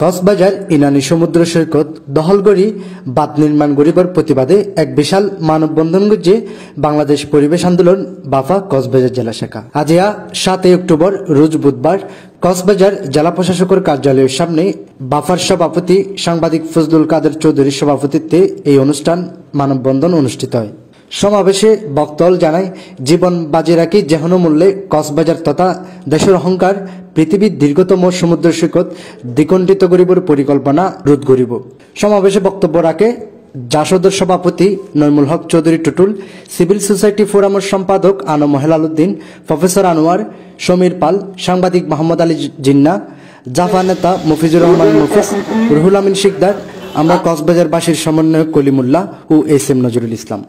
কক্সবাজার ইনানী সমুদ্র সৈকত দখলগড়ি বাঁধ নির্মাণ গরিবার প্রতিবাদে এক বিশাল মানববন্ধন গুজে বাংলাদেশ পরিবেশ আন্দোলন বাফা কক্সবাজার জেলা শাখা। আজিয়া 7 অক্টোবর রোজ বুধবার কক্সবাজার জেলা প্রশাসকের কার্যালয়ের সামনে বাফার সভাপতি সাংবাদিক ফজলুল কাদের চৌধুরীর সভাপতিত্বে এই অনুষ্ঠান মানববন্ধন অনুষ্ঠিত হয়। সমাবেশে বক্তব্য জানায় জীবন বাজি রাখি যেকোনো মূল্যে কক্সবাজার তথা দেশের অহংকার পৃথিবীর দীর্ঘতম সমুদ্র সৈকত দ্বিখণ্ডিত করিবার পরিকল্পনা রোধ করিব। সমাবেশে বক্তব্য রাখে জাসদের সভাপতি নইমুল হক চৌধুরী টুটুল, সিভিল সোসাইটি ফোরামের সম্পাদক আনম হেলাল উদ্দিন, প্রফেসর আনোয়ার, সমীর পাল, সাংবাদিক মোহাম্মদ আলী জিন্না, জাফা নেতা মফিজুর রহমান মফিজ, রুহুল আমিন শিকদার, আমরা কক্সবাজারবাসীর সমন্বয়ক কলিমুল্লাহ ও এস.এম. নজরুল ইসলাম।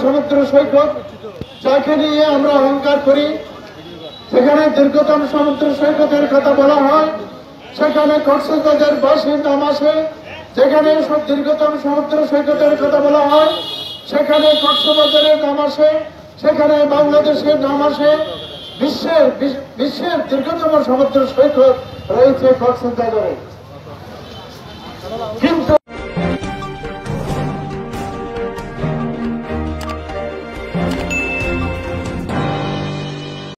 সমুদ্র সৈকত যাকে নিয়ে আমরা অহংকার করি, সেখানে দীর্ঘতম সমুদ্র সৈকতের কথা বলা হয়, সেখানে কক্সবাজার বাসীর নাম আসে। যেখানে দীর্ঘতম সমুদ্র সৈকতের কথা বলা হয়, সেখানে কক্সবাজারের নাম আসে, সেখানে বাংলাদেশের নাম আসে। বিশ্বের দীর্ঘতম সমুদ্র সৈকত রয়েছে কক্সবাজারে, কিন্তু